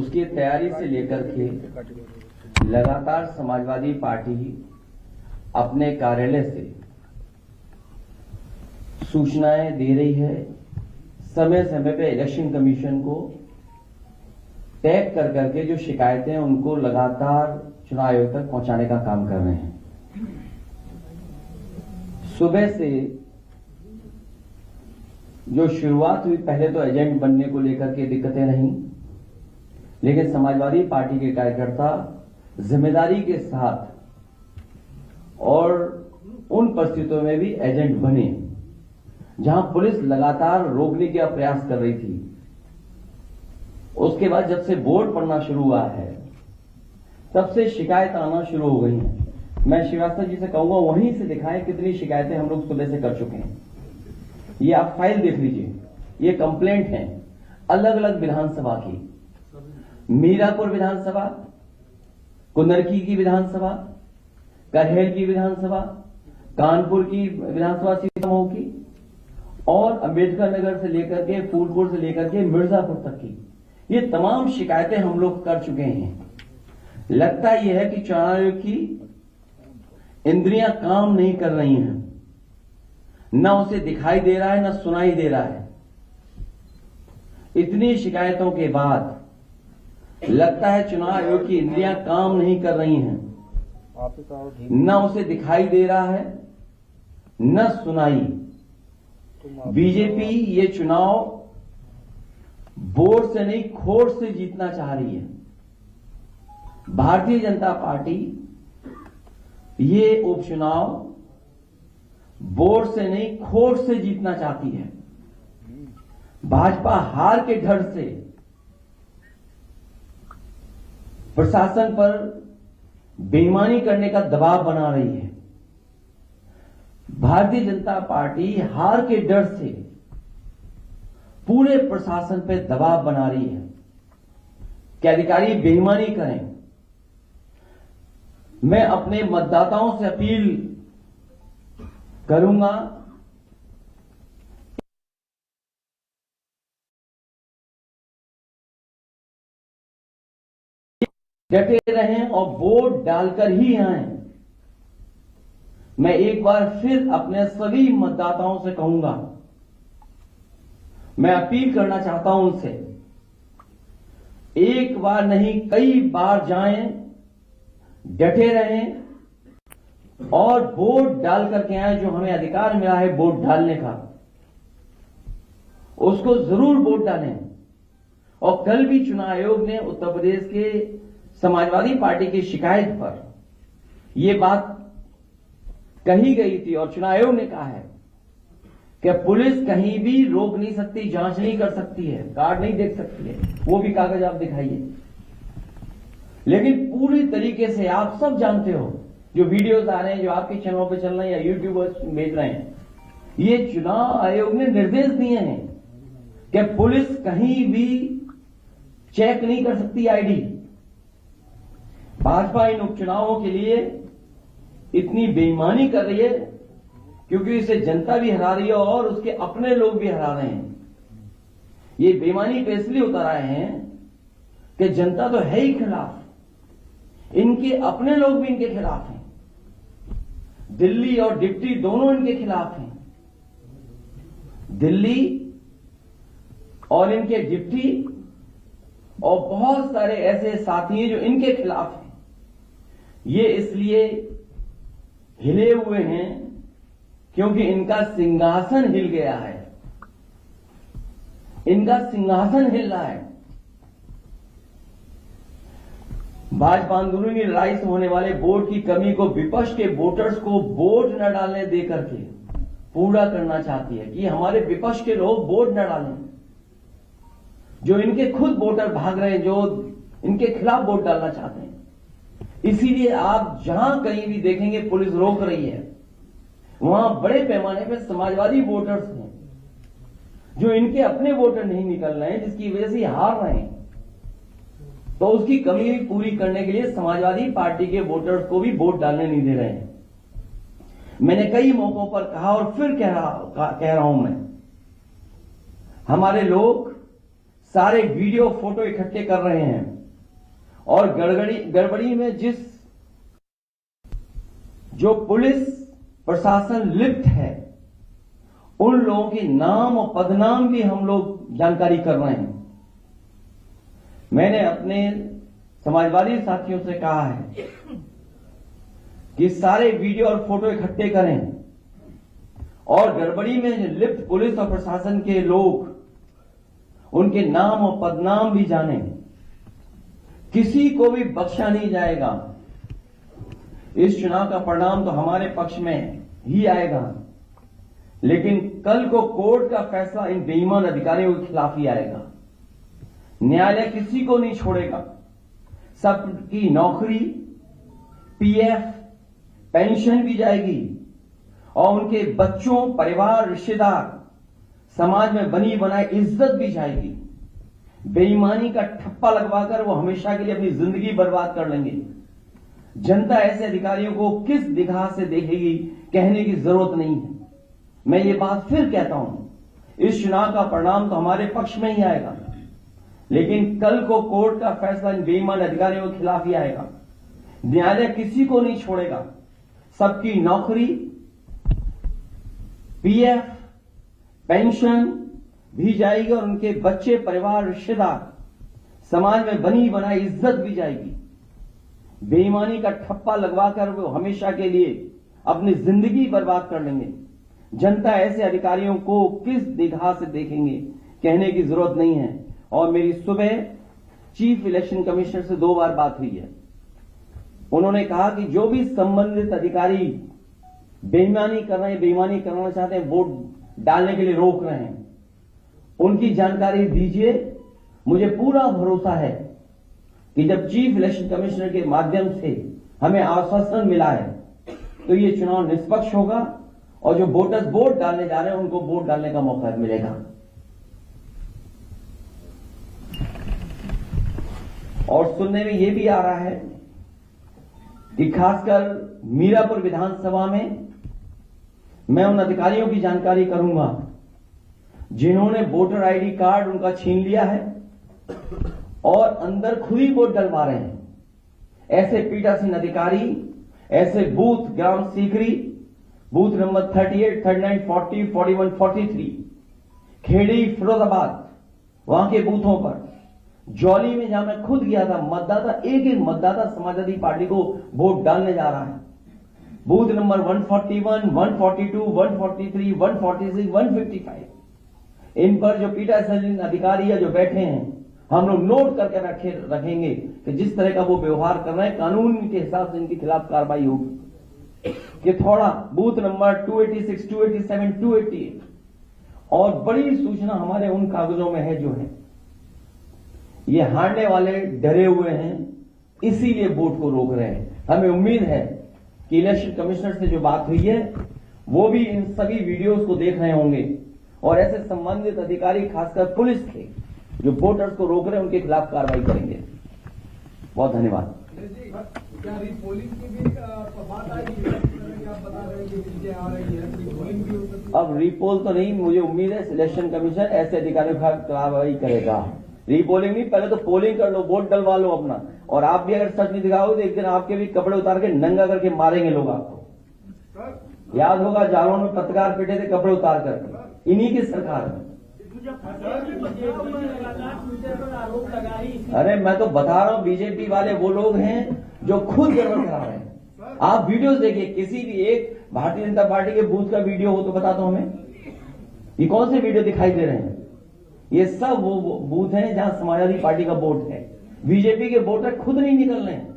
उसकी तैयारी से लेकर के लगातार समाजवादी पार्टी अपने कार्यालय से सूचनाएं दे रही है। समय समय पे इलेक्शन कमीशन को टैग कर करके जो शिकायतें हैं उनको लगातार चुनाव आयोग तक पहुंचाने का काम कर रहे हैं। सुबह से जो शुरुआत हुई, पहले तो एजेंट बनने को लेकर के दिक्कतें रहीं, लेकिन समाजवादी पार्टी के कार्यकर्ता जिम्मेदारी के साथ और उन परिस्थितियों में भी एजेंट बने जहां पुलिस लगातार रोकने का प्रयास कर रही थी। उसके बाद जब से वोट पड़ना शुरू हुआ है तब से शिकायत आना शुरू हो गई हैं। मैं श्रीवास्तव जी से कहूंगा वहीं से दिखाएं कितनी शिकायतें हम लोग सुबह से कर चुके हैं। ये आप फाइल देख लीजिए, ये कंप्लेंट है अलग अलग विधानसभा की, मीरापुर विधानसभा, कुंदरकी की विधानसभा, करहेर की विधानसभा, कानपुर की विधानसभा सीतामऊ की और अंबेडकर नगर से लेकर के फूलपुर से लेकर के मिर्जापुर तक की, ये तमाम शिकायतें हम लोग कर चुके हैं। लगता यह है कि चुनाव आयोग की इंद्रियां काम नहीं कर रही हैं, न उसे दिखाई दे रहा है न सुनाई दे रहा है। इतनी शिकायतों के बाद लगता है चुनाव आयोग की इंद्रियां काम नहीं कर रही हैं, न उसे दिखाई दे रहा है न सुनाई। बीजेपी ये चुनाव वोट से नहीं खोट से जीतना चाह रही है। भारतीय जनता पार्टी ये उपचुनाव वोट से नहीं खोट से जीतना चाहती है। भाजपा हार के डर से प्रशासन पर बेईमानी करने का दबाव बना रही है। भारतीय जनता पार्टी हार के डर से पूरे प्रशासन पर दबाव बना रही है कि अधिकारी बेईमानी करें। मैं अपने मतदाताओं से अपील करूंगा डटे रहें और वोट डालकर ही आएं। मैं एक बार फिर अपने सभी मतदाताओं से कहूंगा, मैं अपील करना चाहता हूं उनसे, एक बार नहीं कई बार जाएं, डटे रहें और वोट डाल करके आए। जो हमें अधिकार मिला है वोट डालने का, उसको जरूर वोट डालें। और कल भी चुनाव आयोग ने उत्तर प्रदेश के समाजवादी पार्टी की शिकायत पर यह बात कही गई थी और चुनाव आयोग ने कहा है कि पुलिस कहीं भी रोक नहीं सकती, जांच नहीं कर सकती है, कार्ड नहीं देख सकती है, वो भी कागज आप दिखाइए। लेकिन पूरी तरीके से आप सब जानते हो, जो वीडियोस आ रहे हैं, जो आपके चैनलों पे चल रहे हैं या यूट्यूबर्स भेज रहे हैं, ये चुनाव आयोग ने निर्देश दिए हैं कि पुलिस कहीं भी चेक नहीं कर सकती आईडी। भाजपा इन उपचुनावों के लिए इतनी बेईमानी कर रही है क्योंकि इसे जनता भी हरा रही है और उसके अपने लोग भी हरा रहे हैं। ये बेईमानी पे इसलिए उतर आए हैं कि जनता तो है ही खिलाफ, इनके अपने लोग भी इनके खिलाफ हैं। दिल्ली और डिप्टी दोनों इनके खिलाफ हैं। दिल्ली और इनके डिप्टी और बहुत सारे ऐसे साथी हैं जो इनके खिलाफ हैं। ये इसलिए हिले हुए हैं क्योंकि इनका सिंहासन हिल गया है, इनका सिंहासन हिल रहा है। भाजपा अंदरूनी लड़ाई से होने वाले वोट की कमी को विपक्ष के वोटर्स को वोट न डालने देकर के पूरा करना चाहती है कि हमारे विपक्ष के लोग वोट न डालें। जो इनके खुद वोटर भाग रहे हैं, जो इनके खिलाफ वोट डालना चाहते हैं। इसीलिए आप जहां कहीं भी देखेंगे पुलिस रोक रही है, वहां बड़े पैमाने पर समाजवादी वोटर्स हैं जो इनके अपने वोटर नहीं निकल रहे हैं, जिसकी वजह से हार रहे हैं। तो उसकी कमी पूरी करने के लिए समाजवादी पार्टी के वोटर्स को भी वोट डालने नहीं दे रहे हैं। मैंने कई मौकों पर कहा और फिर कह रहा हूं मैं, हमारे लोग सारे वीडियो फोटो इकट्ठे कर रहे हैं और गड़बड़ी में जो पुलिस प्रशासन लिप्त है उन लोगों के नाम और पदनाम भी हम लोग जानकारी कर रहे हैं। मैंने अपने समाजवादी साथियों से कहा है कि सारे वीडियो और फोटो इकट्ठे करें और गड़बड़ी में लिप्त पुलिस और प्रशासन के लोग उनके नाम और पदनाम भी जानें। किसी को भी बख्शा नहीं जाएगा। इस चुनाव का परिणाम तो हमारे पक्ष में ही आएगा, लेकिन कल को कोर्ट का फैसला इन बेईमान अधिकारियों के खिलाफ ही आएगा। न्यायालय किसी को नहीं छोड़ेगा। सबकी नौकरी, पीएफ, पेंशन भी जाएगी और उनके बच्चों, परिवार, रिश्तेदार, समाज में बनी बनाई इज्जत भी जाएगी। बेईमानी का ठप्पा लगवाकर वो हमेशा के लिए अपनी जिंदगी बर्बाद कर लेंगे। जनता ऐसे अधिकारियों को किस निगाह से देखेगी, कहने की जरूरत नहीं है। मैं ये बात फिर कहता हूं, इस चुनाव का परिणाम तो हमारे पक्ष में ही आएगा, लेकिन कल को कोर्ट का फैसला इन बेईमान अधिकारियों के खिलाफ ही आएगा। न्यायालय किसी को नहीं छोड़ेगा। सबकी नौकरी, पीएफ, पेंशन भी जाएगी और उनके बच्चे, परिवार, रिश्तेदार, समाज में बनी बनाई इज्जत भी जाएगी। बेईमानी का ठप्पा लगवाकर वो हमेशा के लिए अपनी जिंदगी बर्बाद कर लेंगे। जनता ऐसे अधिकारियों को किस निगाह से देखेंगे, कहने की जरूरत नहीं है। और मेरी सुबह चीफ इलेक्शन कमिश्नर से 2 बार बात हुई है। उन्होंने कहा कि जो भी संबंधित अधिकारी बेईमानी कर रहे हैं, बेईमानी करना चाहते हैं, वोट डालने के लिए रोक रहे हैं, उनकी जानकारी दीजिए। मुझे पूरा भरोसा है कि जब चीफ इलेक्शन कमिश्नर के माध्यम से हमें आश्वासन मिला है तो ये चुनाव निष्पक्ष होगा और जो वोटर्स वोट डालने जा रहे हैं उनको वोट डालने का मौका मिलेगा। और सुनने में यह भी आ रहा है कि खासकर मीरापुर विधानसभा में मैं उन अधिकारियों की जानकारी करूंगा जिन्होंने वोटर आईडी कार्ड उनका छीन लिया है और अंदर खुद ही वोट डलवा रहे हैं। ऐसे पीठासीन अधिकारी, ऐसे बूथ ग्राम सीकरी, बूथ नंबर 38, 39, 40, 41, 43, खेड़ी, फिरोजाबाद, वहां के बूथों पर, जौली में जहां मैं खुद गया था, मतदाता एक मतदाता समाजवादी पार्टी को वोट डालने जा रहा है। बूथ नंबर 141, 142, 143, 146, 155, इन पर जो पीठासीन अधिकारी जो बैठे हैं, हम लोग नोट करके रखेंगे कि जिस तरह का वो व्यवहार कर रहे हैं, कानून के हिसाब से इनके खिलाफ कार्रवाई होगी। कि थोड़ा बूथ नंबर 286, 287, 288 और बड़ी सूचना हमारे उन कागजों में है जो है ये हारने वाले डरे हुए हैं, इसीलिए वोट को रोक रहे हैं। हमें उम्मीद है कि इलेक्शन कमिश्नर से जो बात हुई है वो भी इन सभी वीडियोस को देख रहे होंगे और ऐसे संबंधित अधिकारी, खासकर पुलिस के जो वोटर्स को रोक रहे हैं, उनके खिलाफ कार्रवाई करेंगे। बहुत धन्यवाद। क्या रीपोलिंग की भी बात आई है? आप बता रहे हैं कि चीजें आ रही है, रीपोलिंग भी हो सकती है। अब रीपोल तो नहीं, मुझे उम्मीद है इलेक्शन कमीशन ऐसे अधिकारियों का कार्रवाई करेगा। रीपोलिंग नहीं, पहले तो पोलिंग कर लो, वोट डलवा लो अपना। और आप भी अगर सच नहीं दिखाओगे तो एक दिन आपके भी कपड़े उतार के नंगा करके मारेंगे लोग आपको। याद होगा जालौन में पत्रकार पिटे थे कपड़े उतार कर, इन्हीं की सरकार में। अरे मैं तो बता रहा हूं, बीजेपी वाले वो लोग हैं जो खुद गड़बड़ करा रहे हैं। आप वीडियोस देखिए, किसी भी एक भारतीय जनता पार्टी के बूथ का वीडियो हो तो बता दो हमें। ये कौन से वीडियो दिखाई दे रहे हैं? ये सब वो बूथ हैं जहां समाजवादी पार्टी का वोट है। बीजेपी के वोटर खुद नहीं निकल रहे हैं।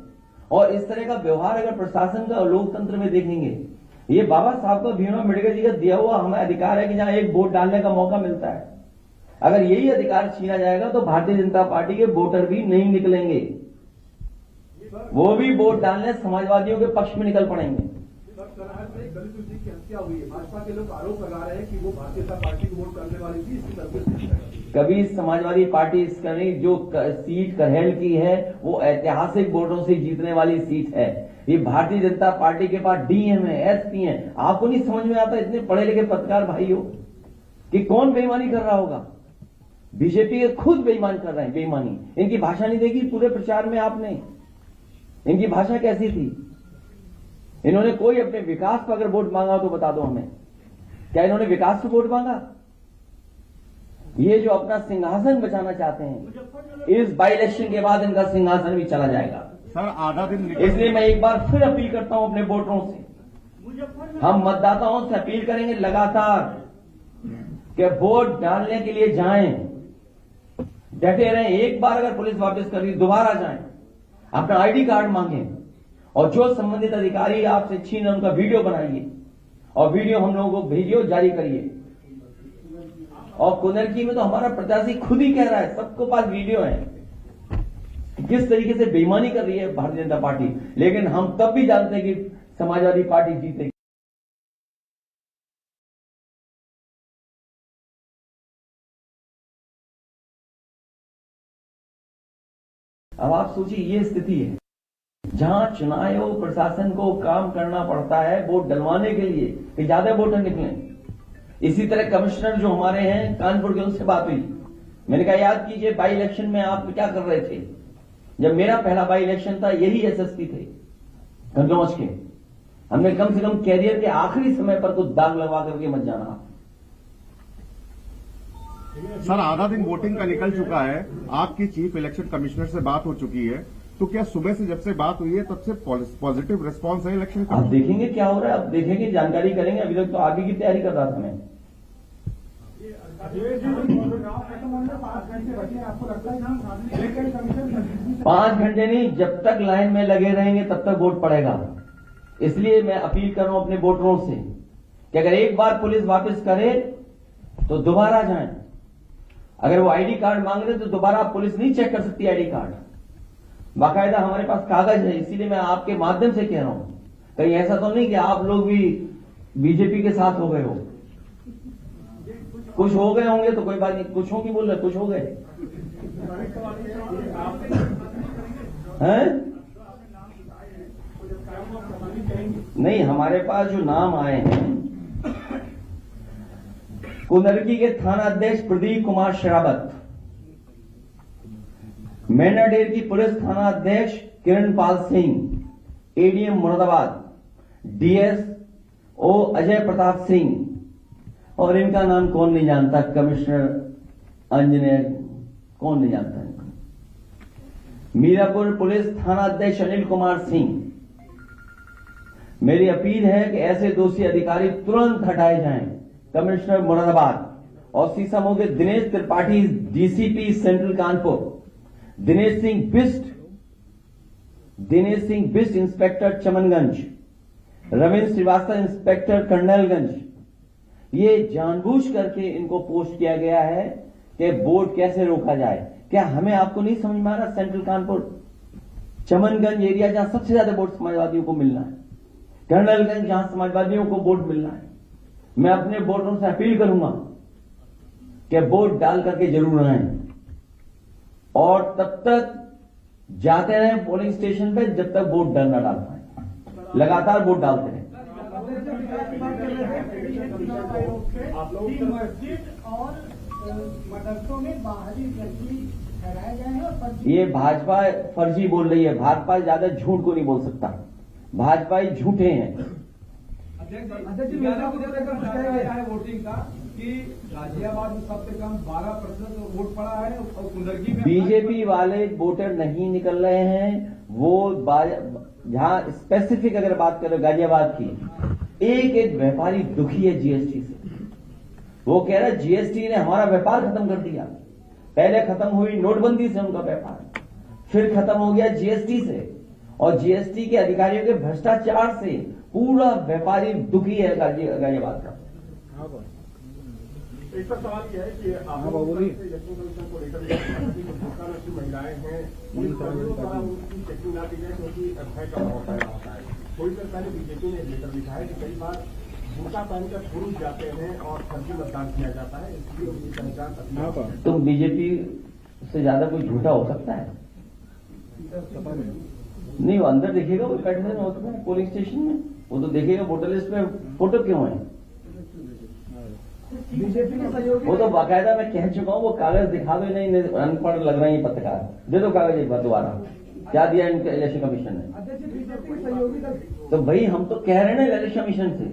और इस तरह का व्यवहार अगर प्रशासन का और लोकतंत्र में देखेंगे, ये बाबा साहब का भीमराव अम्बेडकर जी का दिया हुआ हमें अधिकार है कि जहां एक वोट डालने का मौका मिलता है, अगर यही अधिकार छीना जाएगा तो भारतीय जनता पार्टी के वोटर भी नहीं निकलेंगे, वो भी वोट डालने समाजवादियों के पक्ष में निकल पड़ेंगे। दलित जी की हत्या हुई है, भाजपा के लोग आरोप लगा रहे हैं कि वो भारतीय जनता पार्टी को वोट करने वाली थी, इसकी तरफ कभी समाजवादी पार्टी इसका नहीं, जो सीट करहेल की है वो ऐतिहासिक वोटों से जीतने वाली सीट है। ये भारतीय जनता पार्टी के पास डीएम है, एसपी है। आपको नहीं समझ में आता इतने पढ़े लिखे पत्रकार भाई हो कि कौन बेईमानी कर रहा होगा? बीजेपी के खुद बेईमान कर रहे हैं, बेईमानी। इनकी भाषा नहीं देखी पूरे प्रचार में आपने? इनकी भाषा कैसी थी? इन्होंने कोई अपने विकास पर अगर वोट मांगा तो बता दो हमें, क्या इन्होंने विकास पर वोट मांगा? ये जो अपना सिंहासन बचाना चाहते हैं, इस बाई इलेक्शन के बाद इनका सिंहासन भी चला जाएगा। सर आधा दिन इसलिए मैं एक बार फिर अपील करता हूं अपने वोटरों से, हम मतदाताओं से अपील करेंगे लगातार कि वोट डालने के लिए जाएं, डटे रहें। एक बार अगर पुलिस वापस कर रही दोबारा जाएं, अपना आईडी कार्ड मांगें और जो संबंधित अधिकारी आपसे छीन उनका वीडियो बनाइए और वीडियो हम लोगों को भेजिए और जारी करिए। और कुंदरकी में तो हमारा प्रत्याशी खुद ही कह रहा है, सबको पास वीडियो है, किस तरीके से बेईमानी कर रही है भारतीय जनता पार्टी। लेकिन हम तब भी जानते हैं कि समाजवादी पार्टी जीतेगी। अब आप सोचिए, ये स्थिति है जहां चुनाव आयोग प्रशासन को काम करना पड़ता है वोट डलवाने के लिए कि ज्यादा वोटर निकले। इसी तरह कमिश्नर जो हमारे हैं कानपुर के, उनसे बात हुई, मैंने कहा याद कीजिए बाई इलेक्शन में आप क्या कर रहे थे? जब मेरा पहला बाई इलेक्शन था यही एसएसपी थे कन्नौज के, हमने कम से कम कैरियर के आखिरी समय पर कुछ दाग लगवा करके मत जाना। सर आधा दिन वोटिंग का निकल चुका है, आपकी चीफ इलेक्शन कमिश्नर से बात हो चुकी है, तो क्या सुबह से जब से बात हुई है तब से पॉजिटिव रिस्पांस है इलेक्शन का? आप देखेंगे क्या हो रहा है, आप देखेंगे, जानकारी करेंगे। अभी तक तो आगे की तैयारी कर रहा था मैं। 5 घंटे नहीं, जब तक लाइन में लगे रहेंगे तब तक वोट पड़ेगा। इसलिए मैं अपील कर रहा हूं अपने वोटरों से कि अगर एक बार पुलिस वापस करे तो दोबारा जाएं। अगर वो आईडी कार्ड मांग रहे तो दोबारा पुलिस नहीं चेक कर सकती आईडी कार्ड, बाकायदा हमारे पास कागज है। इसीलिए मैं आपके माध्यम से कह रहा हूं, कहीं ऐसा तो नहीं कि आप लोग भी बीजेपी के साथ हो गए हो। कुछ हो गए होंगे तो कोई बात नहीं, कुछ हो नहीं बोल रहे, कुछ हो गए हैं? नहीं, हमारे पास जो नाम आए हैं, कुंदरकी के थाना अध्यक्ष प्रदीप कुमार शेरावत, मैनाडेर की पुलिस थाना अध्यक्ष किरणपाल सिंह, एडीएम मुरादाबाद डीएसओ अजय प्रताप सिंह, और इनका नाम कौन नहीं जानता, कमिश्नर अंजनेय, कौन नहीं जानता इनको, मीरापुर पुलिस थाना अध्यक्ष अनिल कुमार सिंह। मेरी अपील है कि ऐसे दोषी अधिकारी तुरंत हटाए जाएं। कमिश्नर मुरादाबाद और सीसामऊ के Dinesh Tripathi DCP central Kanpur, Dinesh Singh Bisht inspector Chamanganj, Ravindra Srivastava inspector Colonelganj, ये जानबूझ करके इनको पोस्ट किया गया है कि वोट कैसे रोका जाए। क्या हमें आपको नहीं समझ में आ रहा? सेंट्रल कानपुर चमनगंज एरिया जहां सबसे ज्यादा वोट समाजवादियों को मिलना है, कर्नलगंज जहां समाजवादियों को वोट मिलना है, मैं अपने वोटरों से अपील करूंगा कि वोट डाल करके जरूर आए और तब तक जाते रहे पोलिंग स्टेशन पे जब तक वोट न डाल पाए। लगातार वोट डालते रहे। मस्जिद और मदरसों में बाहरी व्यक्ति ठहराए गए हैं। ये भाजपा फर्जी बोल रही है, भाजपा ज्यादा झूठ को नहीं बोल सकता, भाजपा ही झूठे हैं। वोटिंग का कि गाजियाबाद में सबसे कम 12% वोट पड़ा है और कुंदरकी में बीजेपी वाले वोटर नहीं निकल रहे हैं। वो जहां स्पेसिफिक अगर बात करें गाजियाबाद की, एक एक व्यापारी दुखी है जीएसटी से। वो कह रहा है जीएसटी ने हमारा व्यापार खत्म कर दिया। पहले खत्म हुई नोटबंदी से उनका व्यापार, फिर खत्म हो गया जीएसटी से, और जीएसटी के अधिकारियों के भ्रष्टाचार से पूरा व्यापारी दुखी है गाजियाबाद का। एक पर सवाल यह है कि इलेक्शन कमीशन को लेकर महिलाएं हैं, उनकी चेकिंग ना की जाए क्योंकि भय का माहौल पैदा होता है। थोड़ी देर पहले बीजेपी ने लेकर लिखा है कि कई बार बूटा पहनकर पुरुष जाते हैं और फर्जी मतदान किया जाता है, इसलिए उनकी पहचान। तो बीजेपी से ज्यादा कोई झूठा हो सकता है? नहीं, वो अंदर देखेगा, वो बैठने में होता है पोलिंग स्टेशन में, वो तो देखेगा वोटर लिस्ट में फोटो क्यों है। बीजेपी के सहयोगी वो तो बाकायदा मैं कह चुका हूँ, वो कागज दिखा दो, नहीं अनपढ़ लग रहे हैं ये पत्रकार, दे दो कागज एक बार दोबारा, क्या दिया इनके इलेक्शन कमीशन ने। अध्यक्ष बीजेपी के सहयोगी दल तो भाई हम तो कह रहे हैं ना इलेक्शन कमीशन से,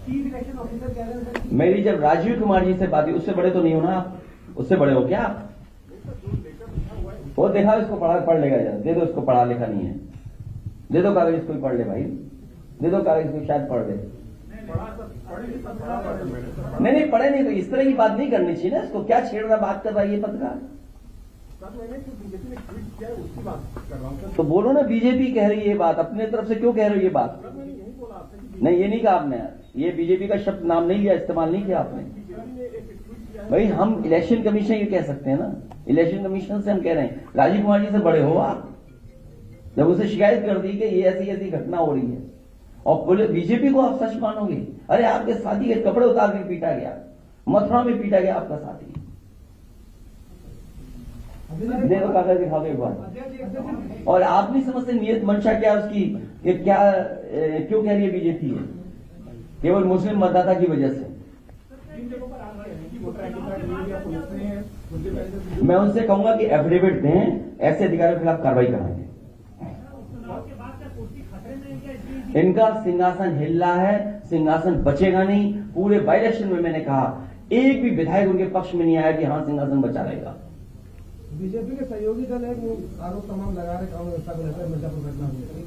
चीफ इलेक्शन ऑफिसर कह रहे हैं मेरी जब राजीव कुमार जी से बात हुई, उससे बड़े तो नहीं हो ना आप, उससे बड़े हो क्या आप? वो देखा, इसको पढ़ लेगा जरा, दे दो इसको, पढ़ा लिखा नहीं है, दे दो कागज इसको, पढ़ ले भाई, दे दो कागज इसको, शायद पढ़ ले। नहीं पढ़े नहीं, तो इस तरह की बात नहीं करनी चाहिए ना, इसको क्या छेड़ रहा बात कर रहा है ये पत्रकार। बीजेपी ने ट्वीट किया है उसकी बात कर रहा हूँ। तो बोलो ना बीजेपी कह रही है ये बात, अपने तरफ से क्यों कह रहे हो ये बात? मैंने यही बोला आपसे कि नहीं ये नहीं कहा आपने, ये बीजेपी का शब्द नाम नहीं लिया, इस्तेमाल नहीं किया आपने। बीजेपी ने एक ट्वीट किया है। भाई हम इलेक्शन कमीशन ये कह सकते हैं ना, इलेक्शन कमीशन से हम कह रहे हैं, राजीव कुमार जी से बड़े हो आप, जब उसे शिकायत कर दी कि ये ऐसी ऐसी घटना हो रही है और बीजेपी को आप सच मानोगे? अरे आपके साथी के कपड़े उतार के पीटा गया, मथुरा में पीटा गया आपका साथी, देखो कागज दिखा दो एक बार। और आप नहीं समझते नियत मंशा क्या है उसकी, कि क्या क्यों कह रही है बीजेपी है, केवल मुस्लिम मतदाता की वजह से। मैं उनसे कहूंगा कि एफिडेविट दें, ऐसे अधिकारियों के खिलाफ कार्रवाई कराएंगे। इनका सिंहासन हिल रहा है, सिंहासन बचेगा नहीं। पूरे बाई इलेक्शन में मैंने कहा, एक भी विधायक उनके पक्ष में नहीं आया कि हाँ सिंहासन बचा रहेगा। बीजेपी के सहयोगी दल है वो आरोप तमाम लगा रहे कानून व्यवस्था को लेकर मिर्जापुर घटना हुई।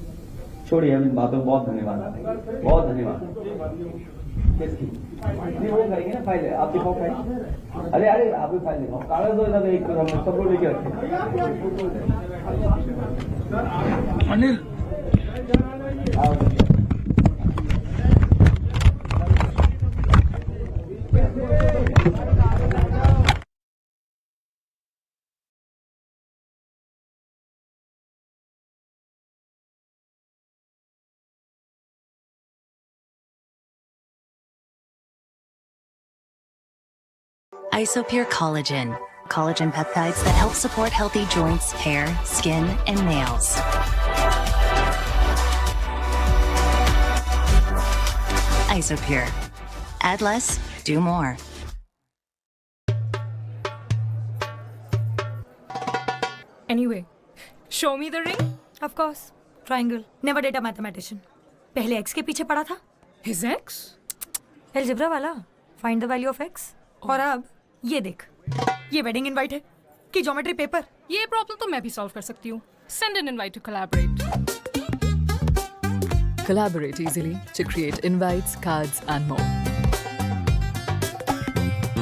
छोड़िए अब इन बातों को, बहुत धन्यवाद, बहुत धन्यवाद। किसकी नहीं, वो करेंगे ना फाइल, आप दिखाओ फाइल। अरे आप भी फाइल दिखाओ, कागज दो इधर, एक हम सब लोग लेके रखें। Anil Isopure Collagen. Collagen peptides that help support healthy joints, hair, skin, and nails. Isopure. Add less, do more. Anyway, show me the ring. Of course, triangle. Never date a mathematician. पहले x के पीछे पड़ा था. His x? Algebra वाला. Find the value of x. और अब ये देख, ये वेडिंग इनवाइट है कि ज्योमेट्री पेपर. ये प्रॉब्लम तो मैं भी सॉल्व कर सकती हूँ. Send an invite to collaborate. Collaborate easily to create invites, cards, and more.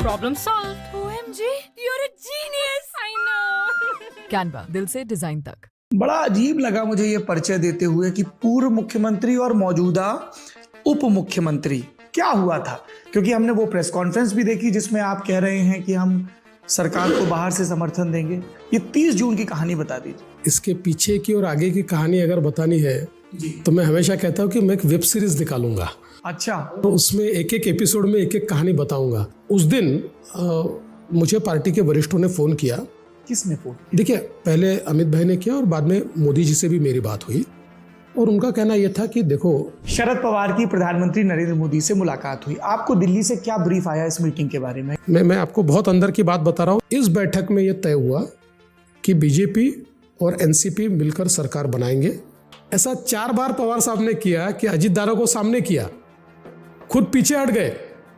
Problem solved. OMG, you're a genius. I know. Canva, दिल से डिजाइन तक. बड़ा अजीब लगा मुझे ये परिचय देते हुए कि पूर्व मुख्यमंत्री और मौजूदा उप मुख्यमंत्री, क्या हुआ था? क्योंकि हमने वो प्रेस कॉन्फ्रेंस भी देखी जिसमें आप कह रहे हैं कि हम सरकार को बाहर से समर्थन देंगे। ये 30 जून की कहानी बता दीजिए। इसके पीछे की और आगे की कहानी अगर बतानी है तो मैं हमेशा कहता हूँ कि मैं एक वेब सीरीज निकालूंगा। अच्छा, तो उसमें एक एक एपिसोड में एक एक कहानी बताऊंगा। उस दिन मुझे पार्टी के वरिष्ठों ने फोन किया। किसने फोन? देखिए, पहले अमित भाई ने किया और बाद में मोदी जी से भी मेरी बात हुई और उनका कहना यह था कि देखो, शरद पवार की प्रधानमंत्री नरेंद्र मोदी से मुलाकात हुई। आपको दिल्ली से क्या ब्रीफ आया इस मीटिंग के बारे में? मैं आपको बहुत अंदर की बात बता रहा हूँ। इस बैठक में यह तय हुआ कि बीजेपी और एनसीपी मिलकर सरकार बनाएंगे। ऐसा 4 बार पवार साहब ने किया कि अजीत दादा को सामने किया, खुद पीछे हट गए।